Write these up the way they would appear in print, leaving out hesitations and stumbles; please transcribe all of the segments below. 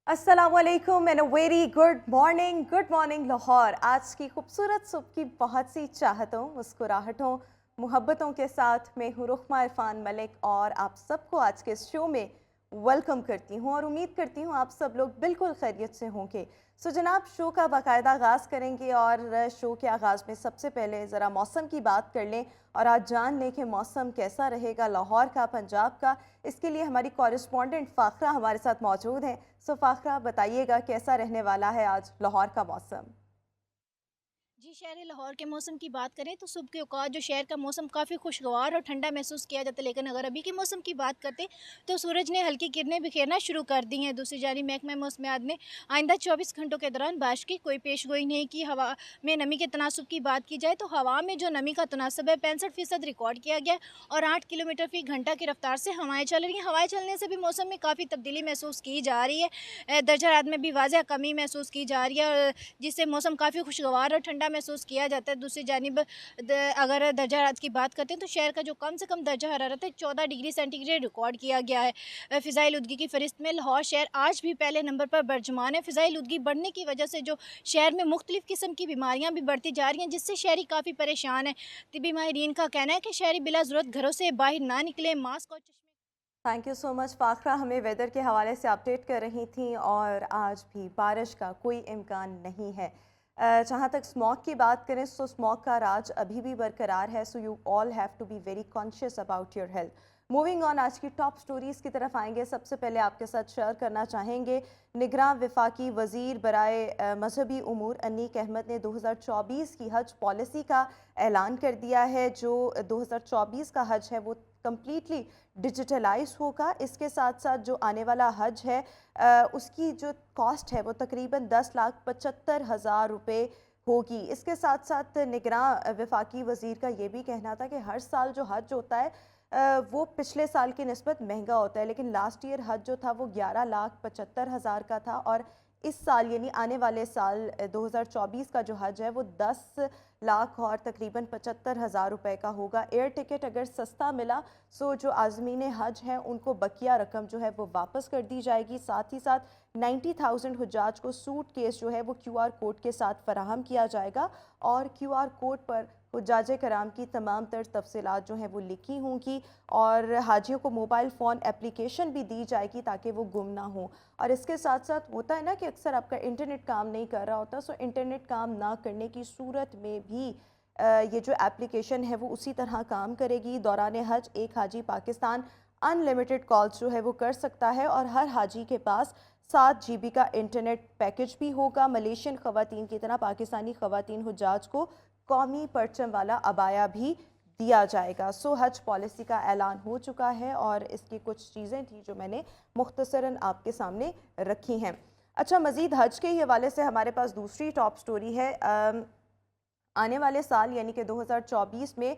अस्सलामुअलैकुम and very good morning Lahore. आज की खूबसूरत सुबह की बहुत सी चाहतों, मुस्कुराहटों, मोहब्बतों के साथ मैं हूँ रुखमा इरफान मलिक और आप सबको आज के इस शो में वेलकम करती हूँ और उम्मीद करती हूँ आप सब लोग बिल्कुल खैरियत से होंगे। सो जनाब, शो का बाकायदा आगाज़ करेंगे और शो के आगाज़ में सबसे पहले ज़रा मौसम की बात कर लें और आज जान लें कि मौसम कैसा रहेगा लाहौर का, पंजाब का। इसके लिए हमारी कॉरेस्पॉन्डेंट फ़ाखरा हमारे साथ मौजूद हैं। सो फ़ाखरा, बताइएगा कैसा रहने वाला है आज लाहौर का मौसम? जी, शहर लाहौर के मौसम की बात करें तो सुबह के औकात जो शहर का मौसम काफ़ी खुशगवार और ठंडा महसूस किया जाता है, लेकिन अगर अभी के मौसम की बात करते हैं तो सूरज ने हल्की किरणें बिखेरना शुरू कर दी हैं। दूसरी जानिब महकमा मौसमियात ने आइंदा 24 घंटों के दौरान बारिश की कोई पेशगोई नहीं की। हवा में नमी के तनासब की बात की जाए तो हवा में जो नमी का तनासब है 65% रिकॉर्ड किया गया है और 8 किलोमीटर फी घंटा की रफ्तार से हवाएं चल रही हैं। हवाएं चलने से भी मौसम में काफ़ी तब्दीली महसूस की जा रही है। दर्जा रात में भी वाज़ह कमी महसूस की जा रही है, जिससे मौसम काफ़ी खुशगवार और ठंडा महसूस किया जाता है। दूसरी जानिब अगर दर्जा हरारत की बात करते हैं तो शहर का जो कम से कम दर्जा हरारत है 14 डिग्री सेंटीग्रेड रिकॉर्ड किया गया है। फ़िज़ाई आलूदगी की फ़हरिस्त में लाहौर शहर आज भी पहले नंबर पर बरजुमान है। फ़िज़ाई आलूदगी बढ़ने की वजह से जो शहर में मुख्तलिफ़ किस्म की बीमारियाँ भी बढ़ती जा रही हैं, जिससे शहरी काफ़ी परेशान है। तिबी माहिरीन का कहना है कि शहरी बिला ज़रूरत घरों से बाहर ना निकले, मास्क और चश्मे। थैंक यू सो मच फ़ाखरा, हमें वेदर के हवाले से अपडेट कर रही थी और आज भी बारिश का कोई इम्कान नहीं है। जहाँ तक स्मॉग की बात करें तो स्मॉग का राज अभी भी बरकरार है। So you all have to be very conscious about your health. Moving on, आज की टॉप स्टोरीज़ की तरफ आएंगे। सबसे पहले आपके साथ शेयर करना चाहेंगे, निगरां वफाकी वज़ीर बराए मजहबी उमूर अनीक अहमद ने 2024 की हज पॉलिसी का ऐलान कर दिया है। जो 2024 का हज है वो कम्प्लीटली डिजिटलाइज होगा। इसके साथ साथ जो आने वाला हज है उसकी जो कॉस्ट है वो तकरीबन 10,75,000 रुपये होगी। इसके साथ साथ निगरां वफाकी वज़ीर का ये भी कहना था कि हर साल जो हज होता है वो पिछले साल की निस्बत महंगा होता है, लेकिन लास्ट ईयर हज जो था वो 11,75,000 का था और इस साल यानी आने वाले साल 2024 का जो हज है वो 10 लाख और तकरीबन 75,000 रुपये का होगा। एयर टिकट अगर सस्ता मिला सो जो आज़मीन हज हैं उनको बकिया रकम जो है वो वापस कर दी जाएगी। साथ ही साथ 90,000 हुज्जाज को सूट केस जो है वो QR कोड के साथ फराहम किया जाएगा और QR कोड पर हुज्जाज कराम की तमाम तर तफसीलात जो हैं वो लिखी होंगी और हाजियों को मोबाइल फ़ोन एप्लीकेशन भी दी जाएगी ताकि वो गुम ना हो। और इसके साथ साथ होता है ना कि अक्सर आपका इंटरनेट काम नहीं कर रहा होता, सो इंटरनेट काम ना करने की सूरत में भी ये जो एप्लीकेशन है वो उसी तरह काम करेगी। दौरान हज एक हाजी पाकिस्तान अनलिमिटेड कॉल्स जो है वो कर सकता है और हर हाजी के पास 7 GB का इंटरनेट पैकेज भी होगा। मलेशियन ख़वातीन की तरह पाकिस्तानी ख़वातीन हुज्जाज को कौमी परचम वाला अबाया भी दिया जाएगा। सो हज पॉलिसी का ऐलान हो चुका है और इसकी कुछ चीज़ें थी जो मैंने मुख्तसरन आपके सामने रखी हैं। अच्छा, मज़ीद हज के ही हवाले से हमारे पास दूसरी टॉप स्टोरी है। आने वाले साल यानी कि 2024 में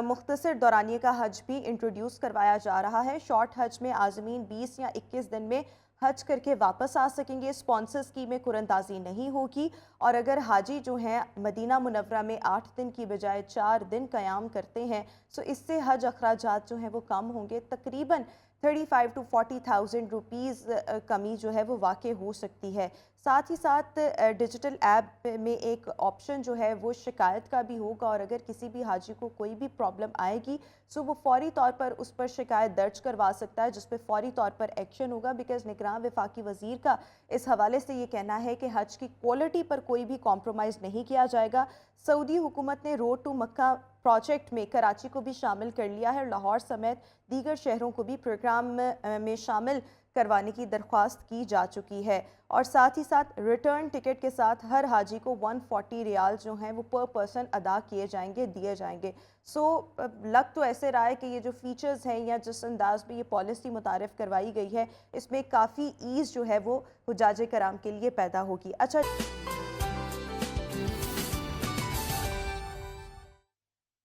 मुख्तसर दौरानिए का हज भी इंट्रोड्यूस करवाया जा रहा है। शॉर्ट हज में आज़मीन 20 या 21 दिन में हज करके वापस आ सकेंगे। स्पॉन्सर स्कीम में कुरंदाजी नहीं होगी और अगर हाजी जो हैं मदीना मुनव्वरा में 8 दिन की बजाय 4 दिन क़याम करते हैं सो इससे हज अखराजात जो हैं वो कम होंगे। तकरीबन 35 to 40,000 रुपीज़ कमी जो है वो वाक़ई हो सकती है। साथ ही साथ डिजिटल ऐप में एक ऑप्शन जो है वो शिकायत का भी होगा और अगर किसी भी हाजी को कोई भी प्रॉब्लम आएगी सो वो फ़ौरी तौर पर उस पर शिकायत दर्ज करवा सकता है, जिस पे फ़ौरी तौर पर एक्शन होगा। बिकॉज़ निगरान वफाकी वज़ीर का इस हवाले से ये कहना है कि हज की क्वालिटी पर कोई भी कॉम्प्रोमाइज़ नहीं किया जाएगा। सऊदी हुकूमत ने रोड टू मक्का प्रोजेक्ट में कराची को भी शामिल कर लिया है। लाहौर समेत दीगर शहरों को भी प्रोग्राम में शामिल करवाने की दरख्वास्त की जा चुकी है और साथ ही साथ रिटर्न टिकट के साथ हर हाजी को 140 रियाल जो हैं वो पर पर्सन अदा किए जाएंगे, दिए जाएंगे। सो लग तो ऐसे रहा है कि ये जो फीचर्स हैं या जिस अंदाज में ये पॉलिसी मुतारिफ करवाई गई है इसमें काफ़ी ईज़ जो है वो हुज्जाज कराम के लिए पैदा होगी। अच्छा,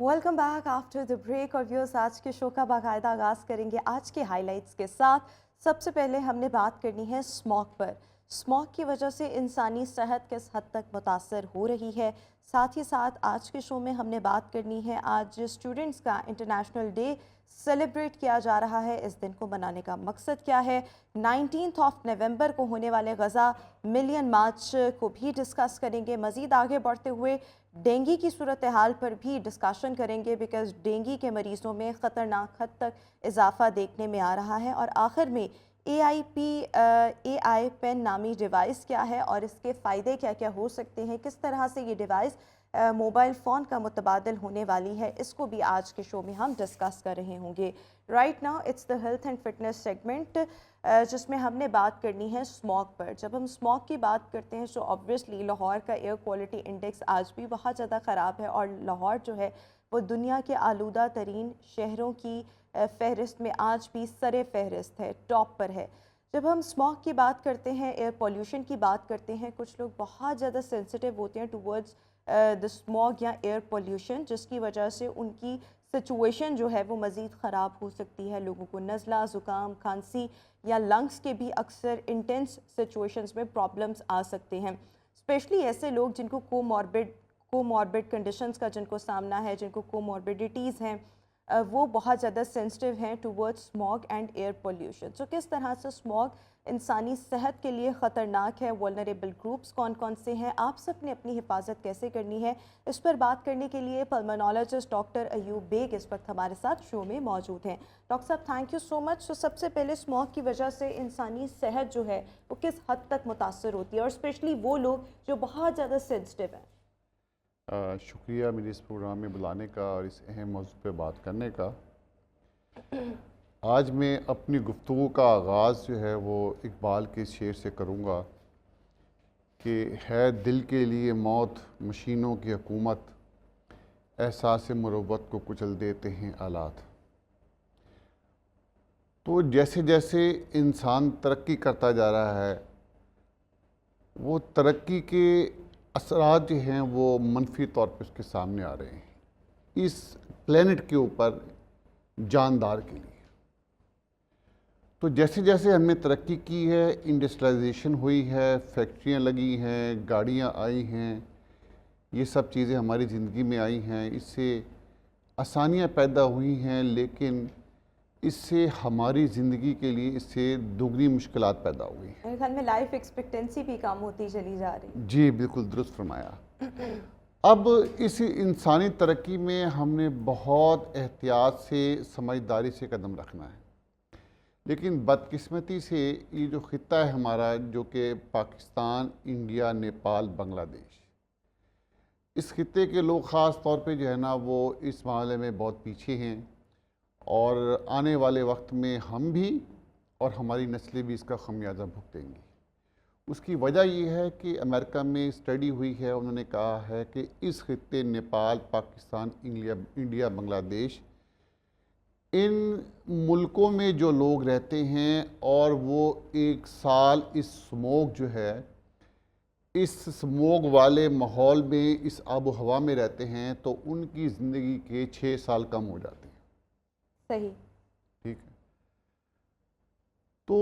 welcome back after the break और व्यूअर्स, आज के शो का बाकायदा आगाज़ करेंगे आज के हाइलाइट्स के साथ। सबसे पहले हमने बात करनी है स्मॉग पर। स्मॉग की वजह से इंसानी सेहत किस हद तक मुतासर हो रही है। साथ ही साथ आज के शो में हमने बात करनी है, आज स्टूडेंट्स का इंटरनेशनल डे सेलिब्रेट किया जा रहा है, इस दिन को मनाने का मकसद क्या है। 19 नवंबर को होने वाले गज़ा मिलियन मार्च को भी डिस्कस करेंगे। मज़ीद आगे बढ़ते हुए डेंगू की सूरत हाल पर भी डिस्कशन करेंगे, बिकॉज़ डेंगू के मरीज़ों में ख़तरनाक हद तक इजाफ़ा देखने में आ रहा है। और आखिर में AI पेन नामी डिवाइस क्या है और इसके फ़ायदे क्या क्या हो सकते हैं, किस तरह से ये डिवाइस मोबाइल फ़ोन का मुतबादल होने वाली है, इसको भी आज के शो में हम डिस्कस कर रहे होंगे। Right now it's the health and fitness segment, जिसमें हमने बात करनी है स्मॉग पर। जब हम स्मॉग की बात करते हैं तो ऑब्वियसली लाहौर का एयर क्वालिटी इंडेक्स आज भी बहुत ज़्यादा ख़राब है और लाहौर जो है वो दुनिया के आलूदा तरीन शहरों की फहरिस्त में आज भी सरे फहरिस्त है, टॉप पर है। जब हम स्मॉग की बात करते हैं, एयर पोल्यूशन की बात करते हैं, कुछ लोग बहुत ज़्यादा सेंसिटिव होते हैं टुवर्ड्स द स्मॉग या एयर पोल्यूशन, जिसकी वजह से उनकी सिचुएशन जो है वो मज़ीद ख़राब हो सकती है। लोगों को नज़ला, ज़ुकाम, खांसी या लंग्स के भी अक्सर इंटेंस सिचुएशंस में प्रॉब्लम्स आ सकते हैं। स्पेशली ऐसे लोग जिनको कोमॉर्बिड कंडीशंस का जिनको सामना है, जिनको कोमॉर्बिडिटीज़ हैं, वो बहुत ज़्यादा सेंसिटिव हैं towards smog and air pollution. So किस तरह से स्मॉग इंसानी सेहत के लिए ख़तरनाक है, वल्नरेबल ग्रुप्स कौन कौन से हैं, आप सब ने अपनी हिफाजत कैसे करनी है, इस पर बात करने के लिए पल्मोनोलॉजिस्ट डॉक्टर अयूब बेग इस वक्त हमारे साथ शो में मौजूद हैं। डॉक्टर साहब, थैंक यू सो मच। तो सबसे पहले स्मॉग की वजह से इंसानी सेहत जो है वो किस हद तक मुतासर होती है, और स्पेशली वो लोग जो बहुत ज़्यादा सेंसिटिव हैं। शुक्रिया मेरे इस प्रोग्राम में बुलाने का और इस अहम मौजू पे बात करने का। आज मैं अपनी गुफ्तगू का आगाज़ जो है वो इकबाल के शेर से करूँगा कि है दिल के लिए मौत मशीनों की हुकूमत, एहसास मुरव्वत को कुचल देते हैं आलात। तो जैसे जैसे इंसान तरक्की करता जा रहा है, वो तरक्की के असरात जो हैं वो मनफी तौर पे उसके सामने आ रहे हैं इस प्लेनेट के ऊपर जानदार के लिए। तो जैसे जैसे हमने तरक्की की है, इंडस्ट्रियलाइजेशन हुई है, फैक्ट्रियां लगी हैं, गाड़ियां आई हैं, ये सब चीज़ें हमारी ज़िंदगी में आई हैं, इससे आसानियां पैदा हुई हैं, लेकिन इससे हमारी ज़िंदगी के लिए इससे दुगनी मुश्किलात पैदा हुई हैं। मेरे ख्याल में लाइफ एक्सपेक्टेंसी भी कम होती चली जा रही। जी बिल्कुल दुरुस्त फरमाया। अब इस इंसानी तरक्की में हमने बहुत एहतियात से, समझदारी से कदम रखना है, लेकिन बदकिस्मती से ये जो ख़ित्ता है हमारा, जो कि पाकिस्तान, इंडिया, नेपाल, बांग्लादेश, इस खित्ते के लोग ख़ास तौर पे जो है ना वो इस मामले में बहुत पीछे हैं, और आने वाले वक्त में हम भी और हमारी नस्लें भी इसका खमियाजा भुगतेंगी। उसकी वजह ये है कि अमेरिका में स्टडी हुई है, उन्होंने कहा है कि इस खित्ते नेपाल, पाकिस्तान, इंडिया, बांग्लादेश, इन मुल्कों में जो लोग रहते हैं और वो एक साल इस स्मोग जो है, इस स्मोग वाले माहौल में, इस आबो हवा में रहते हैं, तो उनकी ज़िंदगी के 6 साल कम हो जाते हैं। सही, ठीक है। तो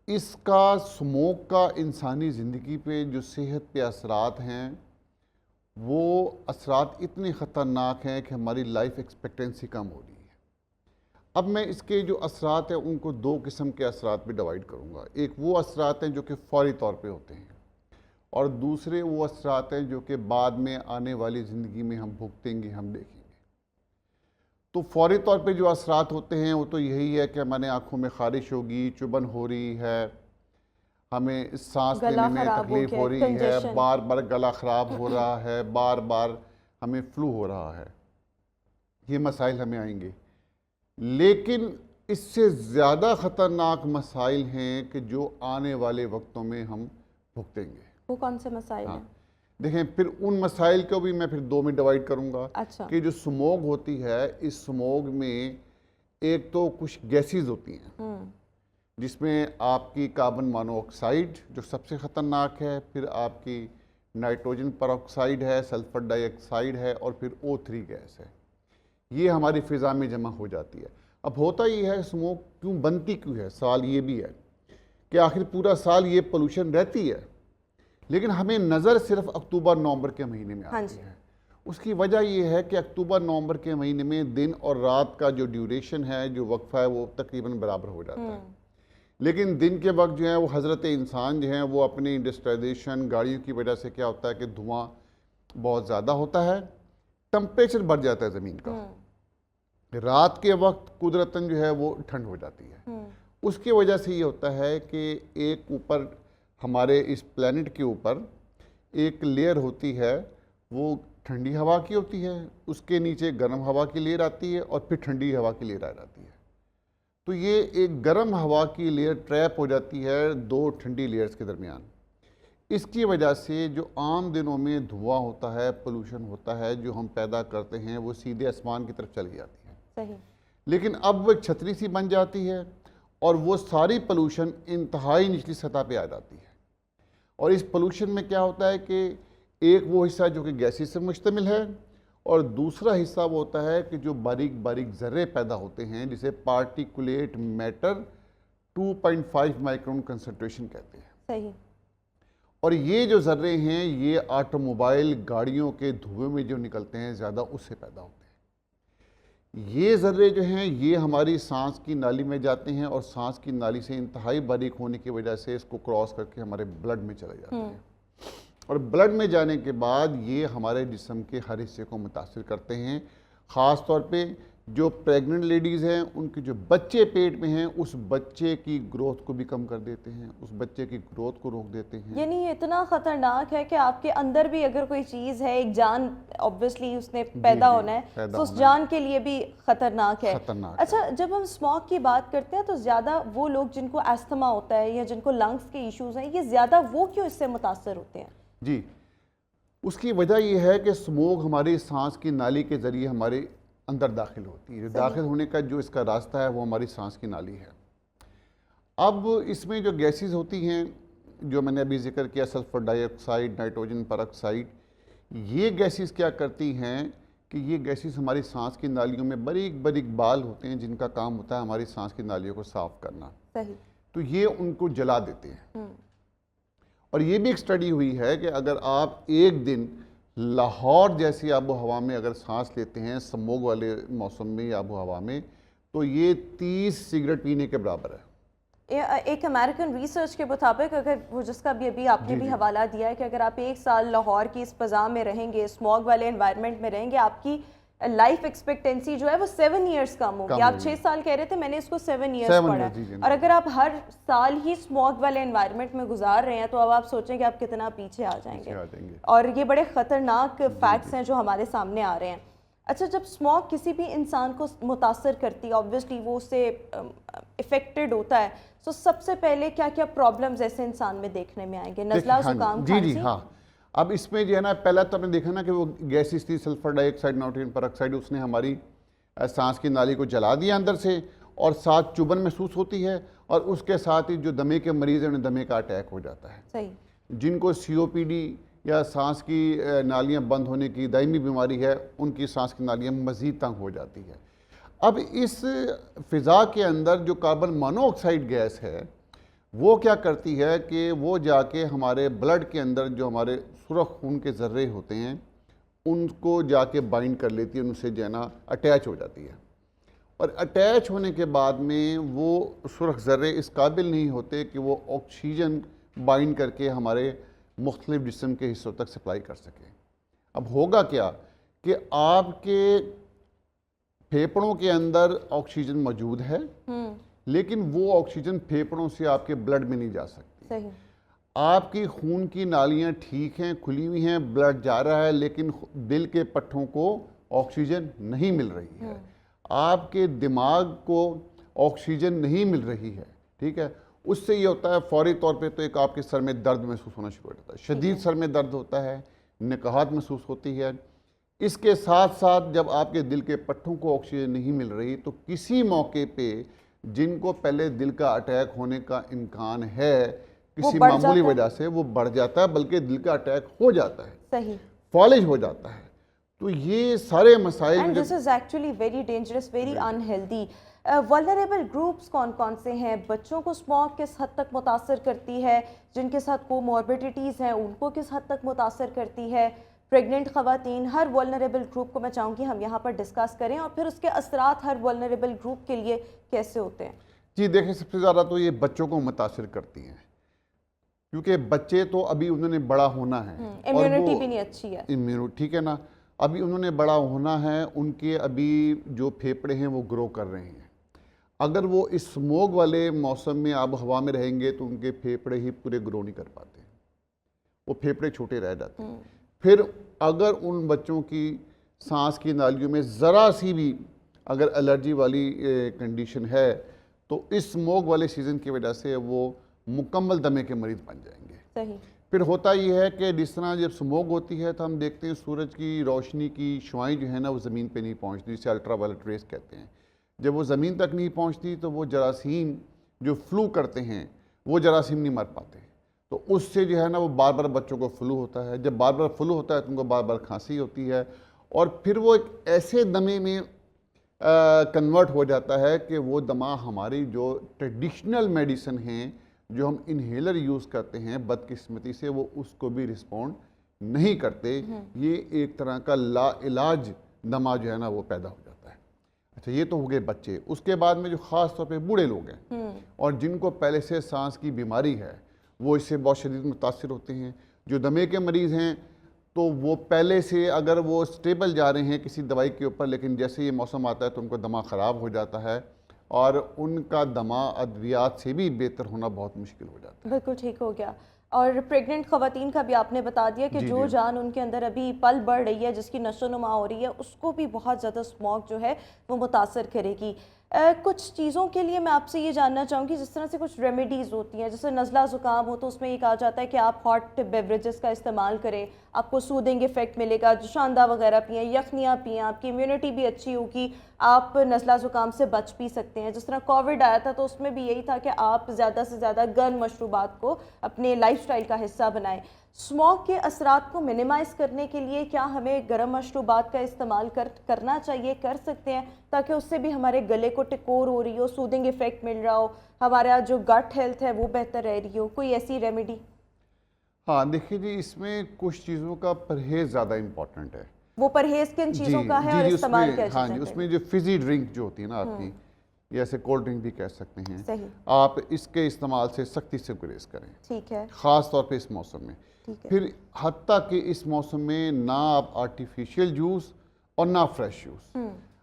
इसका, स्मोक का इंसानी ज़िंदगी पे जो सेहत पे असरात हैं, वो असरात इतने ख़तरनाक हैं कि हमारी लाइफ एक्सपेक्टेंसी कम हो रही है। अब मैं इसके जो असरात हैं उनको 2 किस्म के असरात में डिवाइड करूँगा। एक वो असरात हैं जो कि फ़ौरी तौर पे होते हैं, और दूसरे वो असरात हैं जो कि बाद में आने वाली ज़िंदगी में हम भुगतेंगे, हम देखेंगे। तो फ़ौरी तौर पे जो असरात होते हैं वो तो यही है कि हमारे आँखों में ख़ारिश होगी, चुभन हो रही है, हमें सांस लेने में तकलीफ़ हो रही है, बार बार गला ख़राब हो रहा है, बार बार हमें फ्लू हो रहा है, ये मसाइल हमें आएंगे। लेकिन इससे ज़्यादा ख़तरनाक मसाइल हैं कि जो आने वाले वक्तों में हम भुगतेंगे। वो कौन से मसाइल हैं? देखें, फिर उन मसाइल को भी मैं फिर 2 में डिवाइड करूँगा। अच्छा। कि जो स्मोग होती है, इस स्मोग में एक तो कुछ गैसेस होती हैं, जिसमें आपकी कार्बन मोनोऑक्साइड जो सबसे ख़तरनाक है, फिर आपकी नाइट्रोजन परऑक्साइड है, सल्फ़र डाइऑक्साइड है, और फिर O3 गैस है। ये हमारी फ़िज़ा में जमा हो जाती है। अब होता ये है, स्मोक क्यों बनती क्यों है, सवाल ये भी है کہ آخر پورا سال یہ پولوشن رہتی ہے، لیکن ہمیں نظر صرف اکتوبر نومبر کے مہینے میں آتی ہے۔ اس کی وجہ یہ ہے کہ اکتوبر نومبر کے مہینے میں دن اور رات کا جو ڈیوریشن ہے، جو وقفہ ہے، وہ تقریباً برابر ہو جاتا ہے۔ لیکن دن کے وقت جو ہے وہ حضرت انسان جو ہیں وہ اپنی انڈسٹریلائزیشن گاڑیوں کی وجہ سے کیا ہوتا ہے کہ دھواں بہت زیادہ ہوتا ہے، ٹمپریچر بڑھ جاتا ہے زمین کا۔ رات کے وقت قدرتاً جو ہے وہ ٹھنڈ ہو جاتی ہے۔ اس کی وجہ سے یہ ہوتا ہے کہ ایک اوپر ہمارے اس پلینٹ کے اوپر ایک لیئر ہوتی ہے، وہ ٹھنڈی ہوا کی ہوتی ہے، اس کے نیچے گرم ہوا کی لیئر آتی ہے، اور پھر ٹھنڈی ہوا کی لیئر آ جاتی ہے۔ تو یہ ایک گرم ہوا کی لیئر ٹریپ ہو جاتی ہے دو ٹھنڈی لیئرز کے درمیان۔ اس کی وجہ سے جو عام دنوں میں دھواں ہوتا ہے، پولوشن ہوتا ہے جو ہم پیدا کرتے ہیں، وہ سیدھے آسمان کی طرف چلی جاتی ہے۔ صحیح۔ لیکن اب وہ ایک چھتری سی بن جاتی ہے، اور وہ ساری پولوشن انتہائی نچلی سطح پہ آ جاتی ہے۔ اور اس پولوشن میں کیا ہوتا ہے کہ ایک وہ حصہ جو کہ گیسز سے مشتمل ہے، اور دوسرا حصہ وہ ہوتا ہے کہ جو باریک باریک ذرے پیدا ہوتے ہیں، جسے پارٹیکولیٹ میٹر 2.5 مائکرون کنسنٹریشن کہتے ہیں۔ صحیح۔ اور یہ جو ذرے ہیں یہ آٹو موبائل گاڑیوں کے دھوئیں میں جو نکلتے ہیں زیادہ، اس سے پیدا ہوتے ہیں۔ یہ ذرے جو ہیں یہ ہماری سانس کی نالی میں جاتے ہیں، اور سانس کی نالی سے انتہائی باریک ہونے کی وجہ سے اس کو کراس کر کے ہمارے بلڈ میں چلے جاتے ہیں، اور بلڈ میں جانے کے بعد یہ ہمارے جسم کے ہر حصے کو متاثر کرتے ہیں۔ خاص طور پہ جو پریگننٹ لیڈیز ہیں، ان کے جو بچے پیٹ میں ہیں، اس بچے کی گروتھ کو بھی کم کر دیتے ہیں، اس بچے کی گروتھ کو روک دیتے ہیں۔ یعنی یہ اتنا خطرناک ہے کہ آپ کے اندر بھی اگر کوئی چیز ہے، ایک جان obviously اس نے پیدا ہونا ہے، تو اس جان کے لیے بھی خطرناک ہے۔ اچھا، جب ہم اسموگ کی بات کرتے ہیں تو زیادہ وہ لوگ جن کو ایستھما ہوتا ہے یا جن کو لنگس کے ایشوز ہیں، یہ زیادہ وہ کیوں اس سے متاثر ہوتے ہیں؟ جی، اس کی وجہ یہ ہے کہ اسموگ ہماری سانس کی نالی کے ذریعے ہمارے اندر داخل ہوتی ہے۔ داخل ہونے کا جو اس کا راستہ ہے وہ ہماری سانس کی نالی ہے۔ اب اس میں جو گیسز ہوتی ہیں، جو میں نے ابھی ذکر کیا، سلفر ڈائی آکسائڈ، نائٹروجن پر آکسائڈ، یہ گیسز کیا کرتی ہیں کہ یہ گیسز ہماری سانس کی نالیوں میں باریک باریک بال ہوتے ہیں، جن کا کام ہوتا ہے ہماری سانس کی نالیوں کو صاف کرنا۔ صحیح۔ تو یہ ان کو جلا دیتے ہیں۔ اور یہ بھی ایک سٹڈی ہوئی ہے کہ اگر آپ ایک دن لاہور جیسی آب و ہوا میں اگر سانس لیتے ہیں، سموگ والے موسم میں آب و ہوا میں، تو یہ 30 سگریٹ پینے کے برابر ہے۔ ایک امریکن ریسرچ کے مطابق، اگر وہ جس کا بھی ابھی آپ نے بھی حوالہ دیا ہے کہ اگر آپ 1 سال لاہور کی اس فضا میں رہیں گے، اسموگ والے انوائرمنٹ میں رہیں گے، آپ کی لائف ایکسپیکٹنسی جو ہے وہ 7 ایئرس کم ہوگی۔ آپ 6 سال کہہ رہے تھے، میں نے اس کو 7 ایئرس پڑھا ہے۔ اور اگر آپ ہر سال ہی اسموگ والے انوائرمنٹ میں گزار رہے ہیں تو اب آپ سوچیں کہ آپ کتنا پیچھے آ جائیں گے۔ اور یہ بڑے خطرناک فیکٹس ہیں جو ہمارے سامنے آ رہے ہیں۔ اچھا، جب اسموگ کسی بھی انسان کو متاثر کرتی ہے، obviously وہ اس سے افیکٹڈ ہوتا ہے، تو سب سے پہلے کیا کیا پرابلمز ایسے انسان میں دیکھنے میں آئیں گے؟ نزلہ، زکام، کھانسی؟ جی ہاں۔ اب اس میں جو ہے نا، پہلا تو آپ نے دیکھا نا کہ وہ گیسز تھی، سلفر ڈائی آکسائڈ، نائٹروجن پر آکسائڈ، اس نے ہماری سانس کی نالی کو جلا دیا اندر سے، اور ساتھ چبھن محسوس ہوتی ہے، اور اس کے ساتھ ہی جو دمے کے مریض ہیں انہیں دمے کا اٹیک ہو جاتا ہے۔ صحیح۔ جن کو COPD یا سانس کی نالیاں بند ہونے کی دائمی بیماری ہے، ان کی سانس کی نالیاں مزید تنگ ہو جاتی ہے۔ اب اس فضا کے اندر جو کاربن مونو آکسائڈ گیس ہے، وہ کیا کرتی ہے کہ وہ جا کے ہمارے بلڈ کے اندر جو ہمارے سرخ خون کے ذرے ہوتے ہیں، ان کو جا کے بائنڈ کر لیتی ہے، ان سے جو ہے نا اٹیچ ہو جاتی ہے۔ اور اٹیچ ہونے کے بعد میں وہ سرخ ذرے اس قابل نہیں ہوتے کہ وہ آکسیجن بائنڈ کر کے ہمارے مختلف جسم کے حصوں تک سپلائی کر سکیں۔ اب ہوگا کیا کہ آپ کے پھیپھڑوں کے اندر آکسیجن موجود ہے، لیکن وہ آکسیجن پھیپھڑوں سے آپ کے بلڈ میں نہیں جا سکتی۔ صحیح۔ آپ کی خون کی نالیاں ٹھیک ہیں، کھلی ہوئی ہیں، بلڈ جا رہا ہے، لیکن دل کے پٹھوں کو آکسیجن نہیں مل رہی ہے۔ آپ کے دماغ کو آکسیجن نہیں مل رہی ہے، ٹھیک ہے۔ اس سے یہ ہوتا ہے فوری طور پہ تو ایک آپ کے سر میں درد محسوس ہونا شروع ہو جاتا ہے، شدید سر میں درد ہوتا ہے، نکاہت محسوس ہوتی ہے۔ اس کے ساتھ ساتھ جب آپ کے دل کے پٹھوں کو آکسیجن نہیں مل رہی تو کسی موقع پہ جن کو پہلے دل کا اٹیک ہونے کا امکان ہے، کسی معمولی وجہ سے وہ بڑھ جاتا ہے، بلکہ دل کا اٹیک ہو جاتا ہے، صحیح، فالج ہو جاتا ہے۔ تو یہ سارے مسائل and this is actually very dangerous, very unhealthy. Vulnerable groups کون کون سے ہیں؟ بچوں کو اسموک کس حد تک متاثر کرتی ہے؟ جن کے ساتھ کوموربڈیٹیز ہیں ان کو کس حد تک متاثر کرتی ہے؟ پریگننٹ خواتین، ہر ولنریبل گروپ کو میں چاہوں گی ہم یہاں پر ڈسکس کریں، اور پھر اس کے اثرات ہر ولنریبل گروپ کے لیے کیسے ہوتے ہیں. جی دیکھیں، سب سے زیادہ تو یہ بچوں کو متاثر کرتی ہیں، کیونکہ بچے تو ابھی انہوں نے بڑا ہونا ہے، امیونٹی بھی نہیں اچھی ہے. ٹھیک ہے نا، ابھی انہوں نے بڑا ہونا ہے، ان کے ابھی جو پھیپھڑے ہیں وہ گرو کر رہے ہیں. اگر وہ اس اسموگ والے موسم میں آب ہوا میں رہیں گے تو ان کے پھیپھڑے ہی پورے گرو نہیں کر پاتے، وہ پھیپھڑے چھوٹے رہ جاتے ہیں. پھر اگر ان بچوں کی سانس کی نالیوں میں ذرا سی بھی اگر الرجی والی کنڈیشن ہے تو اس اسموگ والے سیزن کی وجہ سے وہ مکمل دمے کے مریض بن جائیں گے. صحیح. پھر ہوتا یہ ہے کہ جس طرح جب اسموگ ہوتی ہے تو ہم دیکھتے ہیں سورج کی روشنی کی شعاعیں جو ہیں نا وہ زمین پہ نہیں پہنچتی، جسے الٹرا وائلٹ ریز کہتے ہیں. جب وہ زمین تک نہیں پہنچتی تو وہ جراثیم جو فلو کرتے ہیں وہ جراثیم نہیں مر پاتے، تو اس سے جو ہے نا وہ بار بار بچوں کو فلو ہوتا ہے. جب بار بار فلو ہوتا ہے تو ان کو بار بار کھانسی ہوتی ہے، اور پھر وہ ایک ایسے دمے میں کنورٹ ہو جاتا ہے کہ وہ دمہ ہماری جو ٹریڈیشنل میڈیسن ہیں جو ہم انہیلر یوز کرتے ہیں، بدقسمتی سے وہ اس کو بھی رسپونڈ نہیں کرتے. یہ ایک طرح کا لا علاج دمہ جو ہے نا وہ پیدا ہو جاتا ہے. اچھا، یہ تو ہو گئے بچے. اس کے بعد میں جو خاص طور پہ بوڑھے لوگ ہیں اور جن کو پہلے سے سانس کی بیماری ہے وہ اس سے بہت شدید متاثر ہوتے ہیں. جو دمے کے مریض ہیں تو وہ پہلے سے اگر وہ سٹیبل جا رہے ہیں کسی دوائی کے اوپر، لیکن جیسے یہ موسم آتا ہے تو ان کو دمہ خراب ہو جاتا ہے اور ان کا دمہ ادویات سے بھی بہتر ہونا بہت مشکل ہو جاتا ہے. بالکل ٹھیک ہو گیا. اور پریگننٹ خواتین کا بھی آپ نے بتا دیا کہ جو جان ان کے اندر ابھی پل بڑھ رہی ہے، جس کی نشو و نما ہو رہی ہے، اس کو بھی بہت زیادہ اسموگ جو ہے وہ متاثر کرے گی. کچھ چیزوں کے لیے میں آپ سے یہ جاننا چاہوں گی، جس طرح سے کچھ ریمیڈیز ہوتی ہیں، جیسے نزلہ زکام ہو تو اس میں یہ کہا جاتا ہے کہ آپ ہاٹ بیوریجز کا استعمال کریں، آپ کو سودنگ ایفیکٹ ملے گا. جوشاندہ وغیرہ پئیں، یخنیاں پئیں، آپ کی امیونٹی بھی اچھی ہوگی، آپ نزلہ زکام سے بچ بھی سکتے ہیں. جس طرح کووڈ آیا تھا تو اس میں بھی یہی تھا کہ آپ زیادہ سے زیادہ گرم مشروبات کو اپنے لائف سٹائل کا حصہ بنائیں. اسموگ کے اثرات کو منیمائز کرنے کے لیے کیا ہمیں گرم مشروبات کا استعمال کرنا چاہیے، کر سکتے ہیں، تاکہ اس سے بھی ہمارے گلے کو ٹکور ہو رہی ہو، سودنگ ایفیکٹ مل رہا ہو، ہمارا جو گٹ ہیلتھ ہے وہ بہتر رہ رہی ہو؟ کوئی ایسی ریمیڈی؟ ہاں دیکھیے جی، اس میں کچھ چیزوں کا پرہیز زیادہ امپورٹنٹ ہے. وہ پرہیز کن چیزوں کا ہے اور استعمال کیا ہاں جی، اس میں جو فزی ڈرنک جو ہوتی ہے نا آپ کی، جیسے کولڈ ڈرنک بھی کہہ سکتے ہیں، صحیح، آپ اس کے استعمال سے سختی سے گریز کریں. ٹھیک ہے. خاص طور پہ اس موسم میں. پھر حتیٰ کہ اس موسم میں نہ آپ آرٹیفیشیل جوس اور نہ فریش جوس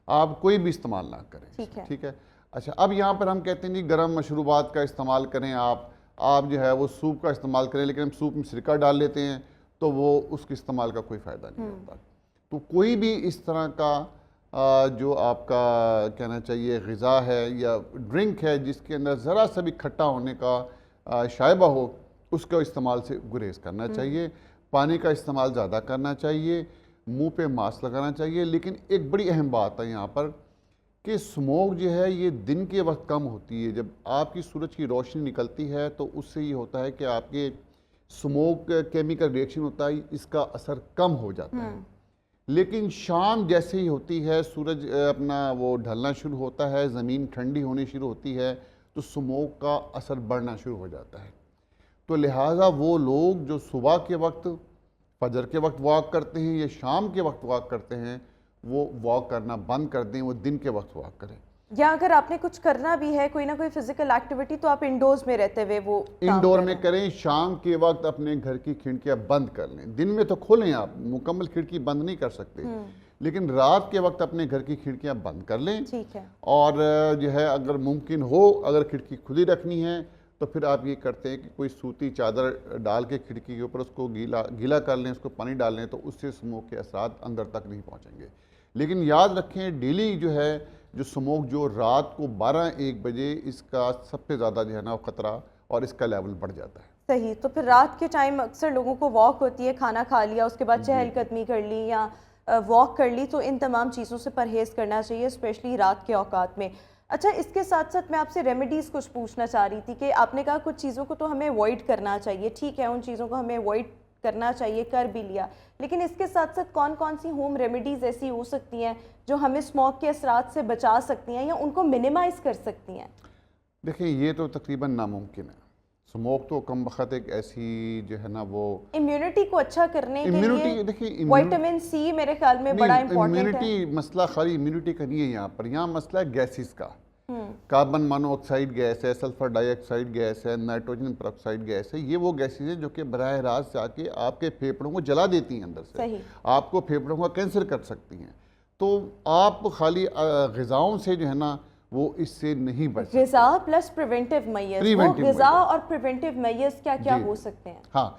آپ کوئی بھی استعمال نہ کریں. ٹھیک ہے. اچھا، اب یہاں پر ہم کہتے ہیں جی گرم مشروبات کا استعمال کریں، آپ جو ہے وہ سوپ کا استعمال کریں، لیکن ہم سوپ میں سرکہ ڈال لیتے ہیں تو وہ اس کے استعمال کا کوئی فائدہ نہیں ہوتا. تو کوئی بھی اس طرح کا جو آپ کا کہنا چاہیے غذا ہے یا ڈرنک ہے جس کے اندر ذرا سا بھی کھٹا ہونے کا شائبہ ہو، اس کا استعمال سے گریز کرنا چاہیے. پانی کا استعمال زیادہ کرنا چاہیے، منہ پہ ماسک لگانا چاہیے. لیکن ایک بڑی اہم بات ہے یہاں پر کہ اسموگ جو ہے یہ دن کے وقت کم ہوتی ہے. جب آپ کی سورج کی روشنی نکلتی ہے تو اس سے یہ ہوتا ہے کہ آپ کے اسموگ کیمیکل ریئیکشن ہوتا ہے، اس کا اثر کم ہو جاتا ہے. لیکن شام جیسے ہی ہوتی ہے، سورج اپنا وہ ڈھلنا شروع ہوتا ہے، زمین ٹھنڈی ہونی شروع ہوتی ہے تو اسموگ کا اثر بڑھنا شروع ہو جاتا ہے. تو لہٰذا وہ لوگ جو صبح کے وقت فجر کے وقت واک کرتے ہیں یا شام کے وقت واک کرتے ہیں، وہ واک کرنا بند کر دیں، وہ دن کے وقت واک کریں. یا اگر آپ نے کچھ کرنا بھی ہے، کوئی نہ کوئی فزیکل ایکٹیویٹی، تو آپ انڈورز میں رہتے ہوئے وہ انڈور میں کریں. شام کے وقت اپنے گھر کی کھڑکیاں بند کر لیں. دن میں تو کھولیں، آپ مکمل کھڑکی بند نہیں کر سکتے، لیکن رات کے وقت اپنے گھر کی کھڑکیاں بند کر لیں. ٹھیک ہے. اور جو ہے اگر ممکن ہو، اگر کھڑکی کھلی رکھنی ہے تو پھر آپ یہ کرتے ہیں کہ کوئی سوتی چادر ڈال کے کھڑکی کے اوپر اس کو گیلا کر لیں، اس کو پانی ڈال لیں، تو اس سے اسموگ کے اثرات اندر تک نہیں پہنچیں گے. لیکن یاد رکھیں ڈیلی جو ہے جو اسموگ جو رات کو 12-1 بجے اس کا سب سے زیادہ جو ہے نا خطرہ اور اس کا لیول بڑھ جاتا ہے. صحیح. تو پھر رات کے ٹائم اکثر لوگوں کو واک ہوتی ہے، کھانا کھا لیا، اس کے بعد چہل قدمی کر لی یا واک کر لی، تو ان تمام چیزوں سے پرہیز کرنا چاہیے، اسپیشلی رات کے اوقات میں. اچھا، اس کے ساتھ ساتھ میں آپ سے ریمیڈیز کچھ پوچھنا چاہ رہی تھی کہ آپ نے کہا کچھ چیزوں کو تو ہمیں اوائڈ کرنا چاہیے. ٹھیک ہے، ان چیزوں کو ہمیں اوائڈ کرنا چاہیے کر بھی لیا، لیکن اس کے ساتھ ساتھ کون کون سی ہوم ریمیڈیز ایسی ہو سکتی ہیں جو ہمیں اسموک کے اثرات سے بچا سکتی ہیں یا ان کو منیمائز کر سکتی ہیں؟ دیکھیں یہ تو تقریباً ناممکن ہے. اسموک تو کم بخت ایک ایسی جو ہے نا وہ امیونٹی کو اچھا کرنے کے امیونٹی، لیے دیکھیں وائٹامن سی میرے خیال میں بڑا امپورٹنٹ ہے. امیونٹی مسئلہ خالی امیونٹی کا نہیں ہے یہاں مسئلہ ہے گیسز کا. کاربن مانو آکسائڈ گیس ہے، سلفر ڈائی آکسائڈ گیس ہے، نائٹروجن پر آکسائڈ گیس ہے. یہ وہ گیسز ہیں جو کہ براہ راست جا کے آپ کے پھیپھڑوں کو جلا دیتی ہیں اندر سے. صحیح. آپ کو پھیپھڑوں کا کینسر کر سکتی ہیں. تو آپ خالی غذاؤں سے جو ہے نا وہ اس سے نہیں بچ سکتے. غذا پلس پریونٹیو میئرز، وہ غذا اور پریونٹیو میئرز کیا کیا ہو سکتے ہیں؟ ہاں،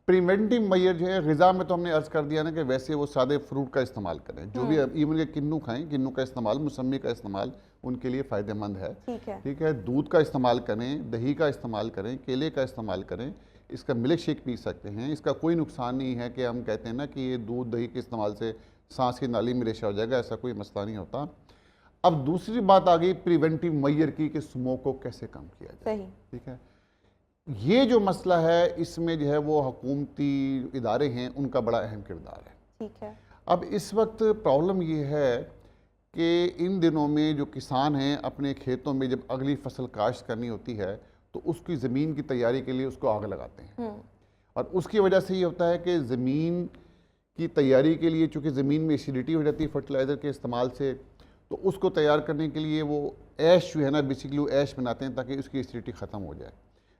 پریونٹیو میئر جو ہے غذا میں تو ہم نے عرض کر دیا نا کہ ویسے وہ سادے فروٹ کا استعمال کریں، جو بھی ایون کہ کنو کھائیں، کنو کا استعمال، موسمی کا استعمال ان کے لیے فائدہ مند ہے. ٹھیک ہے. دودھ کا استعمال کریں، دہی کا استعمال کریں، کیلے کا استعمال کریں. اس کا ملک شیک پی سکتے ہیں. اس کا کوئی نقصان نہیں ہے کہ ہم کہتے ہیں نا کہ یہ دودھ دہی کے استعمال سے سانس کی نالی میں ریشہ ہو جائے گا، ایسا کوئی مسئلہ نہیں ہوتا. اب دوسری بات آ گئی پریونٹیو میئر کی کہ اسموک کو کیسے کم کیا جائے. صحیح. ٹھیک ہے. یہ جو مسئلہ ہے اس میں جو ہے وہ حکومتی ادارے ہیں ان کا بڑا اہم کردار ہے. ٹھیک ہے. اب اس وقت پرابلم یہ ہے کہ ان دنوں میں جو کسان ہیں اپنے کھیتوں میں جب اگلی فصل کاشت کرنی ہوتی ہے تو اس کی زمین کی تیاری کے لیے اس کو آگ لگاتے ہیں. اور اس کی وجہ سے یہ ہوتا ہے کہ زمین کی تیاری کے لیے چونکہ زمین میں ایسیڈیٹی ہو جاتی ہے فرٹیلائزر کے استعمال سے، تو اس کو تیار کرنے کے لیے وہ ایش جو ہے نا بیسیکلی وہ ایش بناتے ہیں تاکہ اس کی ایسیڈیٹی ختم ہو جائے.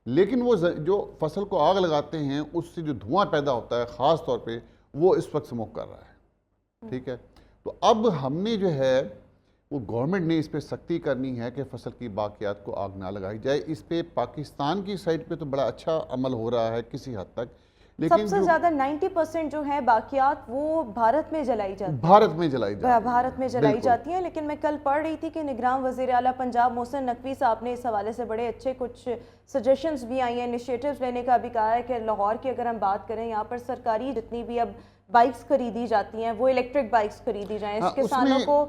لیکن وہ جو فصل کو آگ لگاتے ہیں اس سے جو دھواں پیدا ہوتا ہے خاص طور پہ وہ اس وقت اسموک کر رہا ہے. ٹھیک ہے. تو اب ہم نے جو ہے وہ گورنمنٹ نے اس پہ سختی کرنی ہے کہ فصل کی باقیات کو آگ نہ لگائی جائے. اس پہ پاکستان کی سائٹ پہ تو بڑا اچھا عمل ہو رہا ہے کسی حد تک، سب سے زیادہ 90% جو ہے باقیات وہ بھارت میں جلائی جاتی ہیں. بھارت میں جلائی جاتی ہیں. لیکن میں کل پڑھ رہی تھی کہ نگراں وزیر اعلیٰ پنجاب محسن نقوی صاحب نے اس حوالے سے بڑے اچھے کچھ سجیشنز بھی آئی ہیں، انیشیٹیوز لینے کا بھی کہا ہے کہ لاہور کی اگر ہم بات کریں یہاں پر سرکاری جتنی بھی اب بائکس خریدی جاتی ہیں وہ الیکٹرک بائکس خریدی جائیں، اس کسانوں کو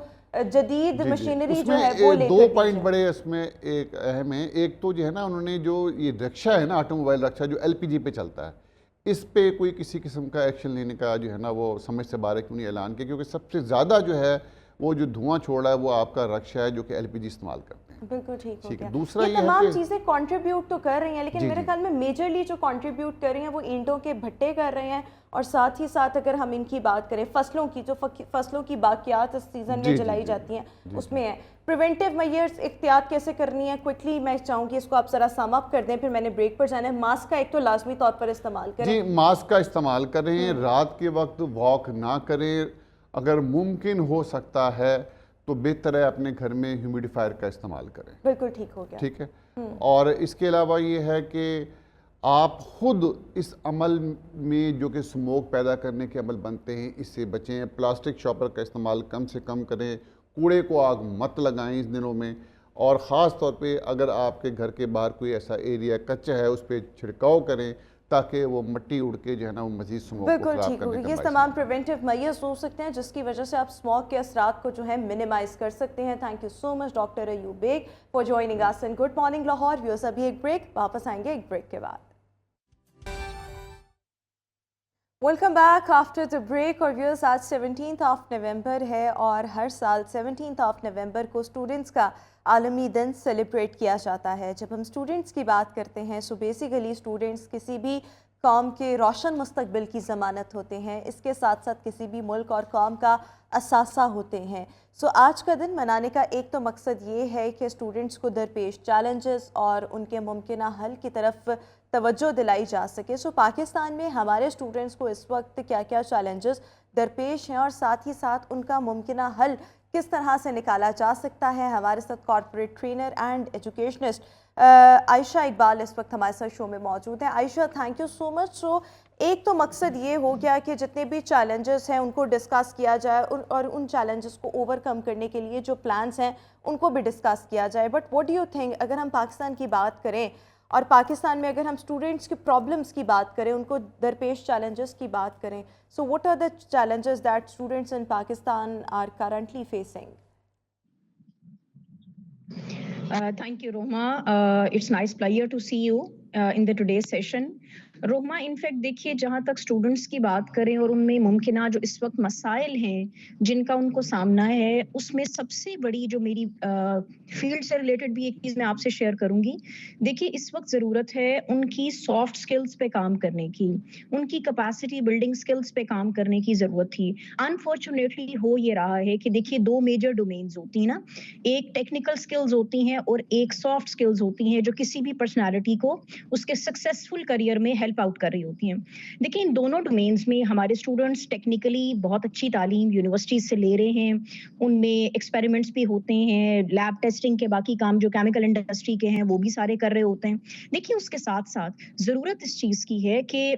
جدید مشینری جو ہے وہ لے کر. 2 پوائنٹ بڑے اس میں ایک اہم ہیں. ایک تو جو ہے نا انہوں نے جو یہ رکشہ ہے نا آٹو موبائل رکشہ جو LPG پہ چلتا ہے، اس پہ کوئی کسی قسم کا ایکشن لینے کا جو ہے نا وہ سمجھ سے باہر کیوں نہیں اعلان کیا، کیونکہ سب سے زیادہ جو ہے وہ جو دھواں چھوڑ رہا ہے وہ آپ کا رکشہ ہے جو کہ LPG استعمال کرتے ہیں. بالکل ٹھیک ہو گیا. دوسرا یہ تمام چیزیں کنٹریبیوٹ تو کر رہی ہیں، لیکن میرے خیال میں میجرلی جو کنٹریبیوٹ کر رہی ہیں وہ اینٹوں کے بھٹے کر رہے ہیں، اور ساتھ ہی ساتھ اگر ہم ان کی بات کریں فصلوں کی، جو فصلوں کی باقیات اس سیزن میں جلائی جاتی ہیں اس میں ہے. پریونٹیو میئرز احتیاط کیسے کرنی ہے، کوئکلی میں چاہوں گی اس کو آپ ذرا سم اپ کر دیں، پھر میں نے بریک پر جانا ہے. ماسک کا ایک تو لازمی طور پر استعمال کریں. جی ماسک کا استعمال کریں، رات کے وقت واک نہ کریں، اگر ممکن ہو سکتا ہے تو بہتر ہے اپنے گھر میں ہیومیڈیفائر کا استعمال کریں. بالکل ٹھیک ہو گیا. ٹھیک ہے. اور اس کے علاوہ یہ ہے کہ آپ خود اس عمل میں جو کہ اسموک پیدا کرنے کے عمل بنتے ہیں اس سے بچیں. پلاسٹک شاپر کا استعمال کم سے کم کریں، کوڑے کو آگ مت لگائیں اس دنوں میں، اور خاص طور پہ اگر آپ کے گھر کے باہر کوئی ایسا ایریا کچا ہے اس پہ چھڑکاؤ کریں تاکہ وہ مٹی اڑ کے جو ہے نا وہ مزید اسموک کو خراب کرنے کا باعث. یہ تمام پریونٹیو میئرز ہو سکتے ہیں جس کی وجہ سے آپ اسموک کے اثرات کو جو ہے منیمائز کر سکتے ہیں. Thank you so much doctor Ayub Baig for joining us in good morning Lahore. Viewers ابھی ایک بریک، واپس آئیں گے ایک بریک کے بعد. Welcome back after the break. اور ویورز آج 17 نومبر ہے اور ہر سال 17 نومبر کو اسٹوڈنٹس کا عالمی دن سیلیبریٹ کیا جاتا ہے. جب ہم اسٹوڈنٹس کی بات کرتے ہیں سو بیسیکلی اسٹوڈنٹس کسی بھی قوم کے روشن مستقبل کی ضمانت ہوتے ہیں، اس کے ساتھ ساتھ کسی بھی ملک اور قوم کا اثاثہ ہوتے ہیں. سو آج کا دن منانے کا ایک تو مقصد یہ ہے کہ اسٹوڈنٹس کو درپیش چیلنجز اور ان کے ممکنہ حل کی طرف توجہ دلائی جا سکے. سو پاکستان میں ہمارے اسٹوڈنٹس کو اس وقت کیا کیا چیلنجز درپیش ہیں اور ساتھ ہی ساتھ ان کا ممکنہ حل کس طرح سے نکالا جا سکتا ہے. ہمارے ساتھ کارپوریٹ ٹرینر اینڈ ایجوکیشنسٹ عائشہ اقبال اس وقت ہمارے ساتھ شو میں موجود ہیں. عائشہ تھینک یو سو مچ. سو ایک تو مقصد یہ ہو گیا کہ جتنے بھی چیلنجز ہیں ان کو ڈسکس کیا جائے اور ان چیلنجز کو اوور کم کرنے کے لیے جو پلانس ہیں ان کو بھی ڈسکس کیا جائے. But what do you think, اگر ہم پاکستان کی بات کریں اور پاکستان میں اگر ہم اسٹوڈنٹس کی پرابلمس کی بات کریں، ان کو درپیش چیلنجز کی بات کریں، so what are the challenges that students in Pakistan are currently facing? Thank you, Roma. It's nice pleasure to see you in the today's session. Roma in fact देखिए, जहाँ तक स्टूडेंट्स की बात करें और उनमें मुमकिना जो इस वक्त मसाइल हैं जिनका उनको सामना है, उसमें सबसे बड़ी जो मेरी फील्ड से रिलेटेड भी एक चीज़ मैं आपसे शेयर करूंगी। देखिए, इस वक्त ज़रूरत है उनकी सॉफ्ट स्किल्स पे काम करने की, उनकी कैपेसिटी बिल्डिंग स्किल्स पे काम करने की ज़रूरत थी। अनफॉर्चुनेटली हो ये रहा है कि देखिए, दो मेजर डोमेन्स होती हैं ना, एक टेक्निकल स्किल्स होती हैं और एक सॉफ्ट स्किल्स होती हैं, जो किसी भी पर्सनैलिटी को उसके सक्सेसफुल करियर में हेल्प आउट कर रही होती हैं। देखिए, इन दोनों डोमेन्स में हमारे स्टूडेंट्स टेक्निकली बहुत अच्छी तालीम यूनिवर्सिटीज से ले रहे हैं, उनमें एक्सपेरिमेंट्स भी होते हैं, लैब टेस्टिंग के बाकी काम जो केमिकल इंडस्ट्री के हैं वो भी सारे कर रहे होते हैं। देखिए, उसके साथ साथ ज़रूरत इस चीज़ की है कि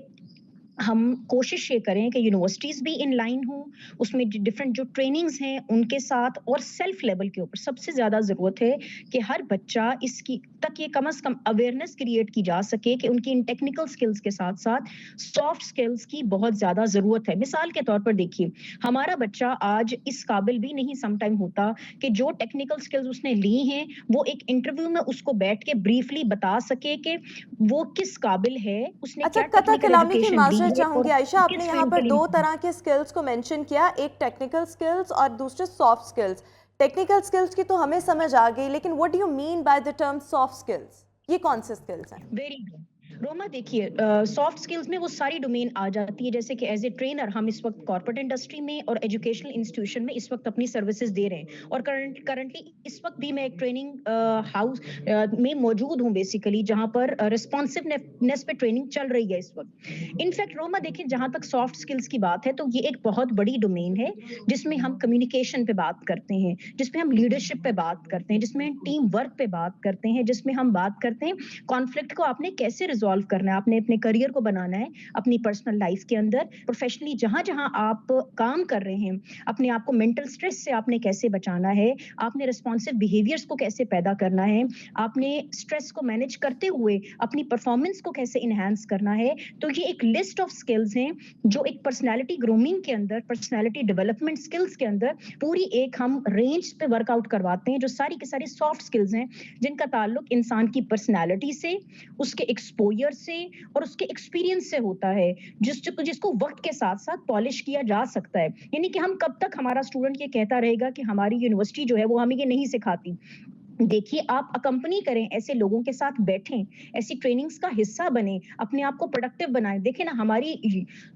हम कोशिश ये करें कि यूनिवर्सिटीज भी इन लाइन हो, उसमें डिफरेंट जो ट्रेनिंग्स हैं उनके साथ, और सेल्फ लेवल के ऊपर सबसे ज्यादा जरूरत है कि हर बच्चा इसकी तक ये कम से कम अवेयरनेस क्रिएट की जा सके कि उनकी इन टेक्निकल स्किल्स के साथ साथ सॉफ्ट स्किल्स की बहुत ज्यादा जरूरत है। मिसाल के तौर पर देखिए, हमारा बच्चा आज इस काबिल भी नहीं समटाइम होता कि जो टेक्निकल स्किल्स उसने ली हैं वो एक इंटरव्यू में उसको बैठ के ब्रीफली बता सके कि वो किस काबिल है, उसने अच्छा, क्या कथा टेक्निकल कलामी की एजुकेशन ली माजरत है चाहूंगी और आयशा, आपने किस यहाँ फील्ड पर के लिए। दो तरह के स्किल्स को मेंशन किया, एक टेक्निकल स्किल्स और दूसरे सॉफ्ट स्किल्स। टेक्निकल स्किल्स की तो हमें समझ आ गई, लेकिन what do you mean by the term soft skills? ये कौन से स्किल्स हैं? वेरी गुड रोमा, देखिए, सॉफ्ट स्किल्स में वो सारी डोमेन आ जाती है, जैसे कि एज ए ट्रेनर हम इस वक्त कॉर्पोरेट इंडस्ट्री में और एजुकेशनल इंस्टीट्यूशन में इस वक्त अपनी सर्विसेज दे रहे हैं, और करंटली इस वक्त भी मैं एक ट्रेनिंग हाउस में मौजूद हूँ बेसिकली, जहाँ पर रिस्पॉन्सिवनेस पे ट्रेनिंग चल रही है इस वक्त। इनफैक्ट रोमा देखिए, जहाँ तक सॉफ्ट स्किल्स की बात है तो ये एक बहुत बड़ी डोमेन है जिसमें हम कम्युनिकेशन पे बात करते हैं, जिसमें हम लीडरशिप पे बात करते हैं, जिसमें टीम वर्क पे बात करते हैं, जिसमें हम बात करते हैं कॉन्फ्लिक्ट को आपने कैसे रिजॉल्व करना है, आपने अपने करियर को बनाना है, अपनी पर्सनल लाइफ के अंदर, प्रोफेशनली जहां जहां आप काम कर रहे हैं, अपने आप को मेंटल स्ट्रेस से आपने कैसे बचाना है, आपने रिस्पॉन्सिव बिहेवियर्स को कैसे पैदा करना है, आपने स्ट्रेस को मैनेज करते हुए अपनी परफॉर्मेंस को कैसे इनहेंस करना है। तो ये एक लिस्ट ऑफ स्किल्स हैं जो एक पर्सनैलिटी ग्रूमिंग के अंदर, पर्सनैलिटी डेवलपमेंट स्किल्स के अंदर पूरी एक हम रेंज पे वर्कआउट करवाते हैं, जो सारी की सारी सॉफ्ट स्किल्स हैं जिनका ताल्लुक इंसान की पर्सनैलिटी से, उसके एक्सपोजर से और उसके एक्सपीरियंस से होता है, जिसको वक्त के साथ साथ पॉलिश किया जा सकता है। यानी कि हम कब तक हमारा स्टूडेंट ये कहता रहेगा कि हमारी यूनिवर्सिटी जो है वो हमें ये नहीं सिखाती। देखिए, आप अकम्पनी करें, ऐसे लोगों के साथ बैठें, ऐसी ट्रेनिंग्स का हिस्सा बने, अपने आप को प्रोडक्टिव बनाएं। देखिए ना, हमारी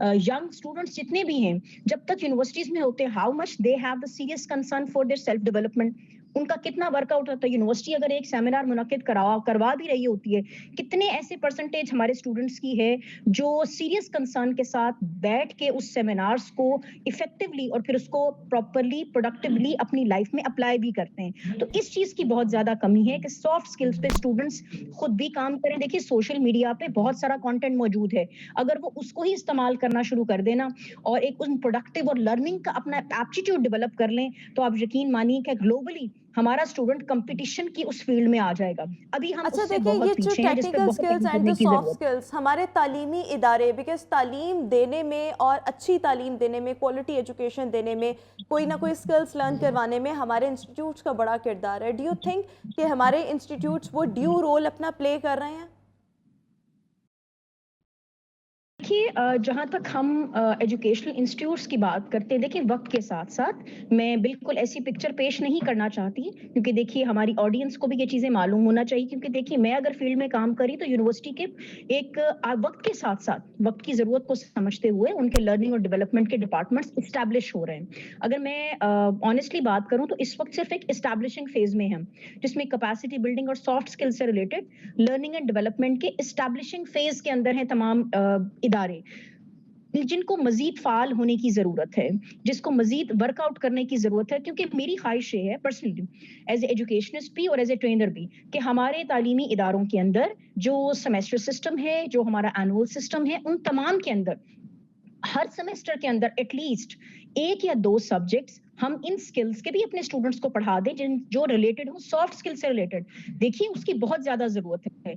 यंग स्टूडेंट्स जितने भी हैं, जब तक यूनिवर्सिटीज में होते हैं, how much they have the serious concern for their self development, उनका कितना वर्कआउट होता है। यूनिवर्सिटी अगर एक सेमिनार मुनक्किद करवा भी रही होती है, कितने ऐसे परसेंटेज हमारे स्टूडेंट्स की है जो सीरियस कंसर्न के साथ बैठ के उस सेमिनार्स को इफेक्टिवली और फिर उसको प्रॉपरली प्रोडक्टिवली अपनी लाइफ में अप्लाई भी करते हैं। तो इस चीज की बहुत ज्यादा कमी है कि सॉफ्ट स्किल्स पे स्टूडेंट्स खुद भी काम करें। देखिए, सोशल मीडिया पे बहुत सारा कंटेंट मौजूद है, अगर वो उसको ही इस्तेमाल करना शुरू कर देना और एक उन प्रोडक्टिव और लर्निंग का अपना एप्टीट्यूड डेवलप कर लें, तो आप यकीन मानिए कि ग्लोबली हमारा स्टूडेंट कंपटीशन की उस फील्ड में आ जाएगा। अभी हम अच्छा उससे देखिए, बहुत ये जो पीछे हैं, जिस पे टेक्निकल बहुत स्किल्स काम एंड करने द की सॉफ्ट जरूरत है। स्किल्स, हमारे तालीमी इदारे, बिकॉज तालीम देने में और अच्छी तालीम देने में, क्वालिटी एजुकेशन देने में, कोई ना कोई स्किल्स लर्न करवाने में हमारे इंस्टीट्यूट्स का बड़ा किरदार है। डू यू थिंक कि हमारे इंस्टीट्यूट्स वो ड्यू रोल अपना प्ले कर रहे हैं? देखिए, जहाँ तक हम एजुकेशनल इंस्टीट्यूट्स की बात करते हैं, देखिए वक्त के साथ साथ मैं बिल्कुल ऐसी पिक्चर पेश नहीं करना चाहती, क्योंकि देखिए हमारी ऑडियंस को भी ये चीज़ें मालूम होना चाहिए। क्योंकि देखिए, मैं अगर फील्ड में काम करी तो यूनिवर्सिटी के एक वक्त के साथ साथ वक्त की ज़रूरत को समझते हुए उनके लर्निंग और डेवलपमेंट के डिपार्टमेंट्स इस्टेब्लिश हो रहे हैं। अगर मैं ऑनेस्टली बात करूँ तो इस वक्त सिर्फ एक इस्टेब्लिशिंग फेज में हम, जिसमें कैपेसिटी बिल्डिंग और सॉफ्ट स्किल्स से रिलेटेड लर्निंग एंड डेवलपमेंट के इस्टेब्लिशिंग फेज के अंदर हैं तमाम इदारे, जिनको मजीद फाल होने की जरूरत है, जिसको मजीद वर्कआउट करने की जरूरत है। क्योंकि मेरी ख्वाहिश ये है पर्सनली, एज ए एजुकेशनिस्ट भी और एज ए ट्रेनर भी, कि हमारे तालीमी इदारों के अंदर जो सेमेस्टर सिस्टम है, जो हमारा एनुअल सिस्टम है, उन तमाम के अंदर हर सेमेस्टर के अंदर एटलीस्ट एक या दो सब्जेक्ट्स हम इन स्किल्स के भी अपने स्टूडेंट्स को पढ़ा दें, जो रिलेटेड हो, सॉफ्ट स्किल से रिलेटेड। देखिए, उसकी बहुत ज्यादा जरूरत है।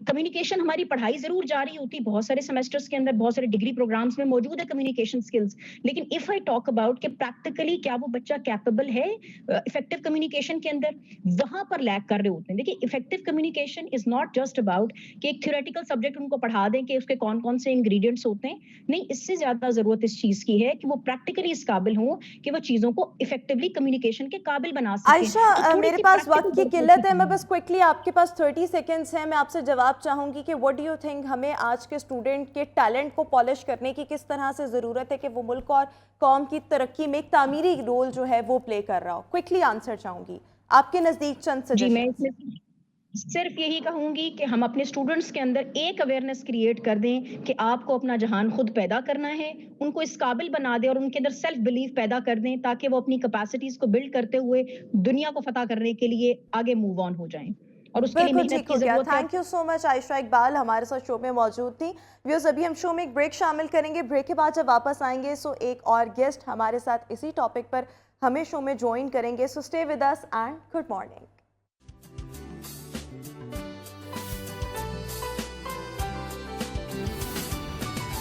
कम्युनिकेशन हमारी पढ़ाई ज़रूर जारी होती है, बहुत सारे सेमेस्टर्स के अंदर, बहुत सारे डिग्री प्रोग्राम्स में मौजूद है कम्युनिकेशन स्किल्स, लेकिन इफ आई टॉक अबाउट कि प्रैक्टिकली क्या वो बच्चा कैपेबल है इफेक्टिव कम्युनिकेशन के अंदर, वहां पर लैक कर रहे होते हैं। देखिए, effective communication is not just about कि एक थ्योरेटिकल सब्जेक्ट उनको पढ़ा दें कि उसके कौन कौन से इंग्रेडिएंट्स होते हैं, नहीं, इससे ज्यादा जरूरत इस चीज की है कि वो प्रैक्टिकली इस काबिल हों कि वो चीजों को इफेक्टिवली कम्युनिकेशन के काबिल बना सकें। आयशा, तो थोड़ी मेरे सी पास practical वक्त की work किल्लत है, होती मैं बस क्विकली, आपके पास 30 सेकेंड्स हैं, मैं आपसे जवाब चाहूँगी कि व्हाट डू यू थिंक, हमें आज के स्टूडेंट के टैलेंट को पॉलिश करने की किस तरह से ज़रूरत है कि वो मुल्क और कौम की तरक्की में एक तामीरी रोल जो है वो प्ले कर रहा हो? क्विकली आंसर चाहूँगी, आपके नज़दीक चंद जी, मैं सजेशन। इसमें सिर्फ यही कहूंगी कि हम अपने स्टूडेंट्स के अंदर एक अवेयरनेस क्रिएट कर दें कि आपको अपना जहान खुद पैदा करना है, उनको इस काबिल बना दें और उनके अंदर सेल्फ बिलीफ पैदा कर दें, ताकि वो अपनी कैपेसिटीज को बिल्ड करते हुए दुनिया को फतह करने के लिए आगे मूव ऑन हो जाएं। और उसके लिए बिल्कुल मेहनत ठीक की हो गया। जरूरत है। Thank you so much Ayesha Iqbal, हमारे साथ शो में मौजूद थी। व्यूअर्स, अभी हम शो में एक ब्रेक शामिल करेंगे, ब्रेक के बाद जब वापस आएंगे सो एक और गेस्ट हमारे साथ इसी टॉपिक पर हमें शो में ज्वाइन करेंगे। So stay with us and good morning.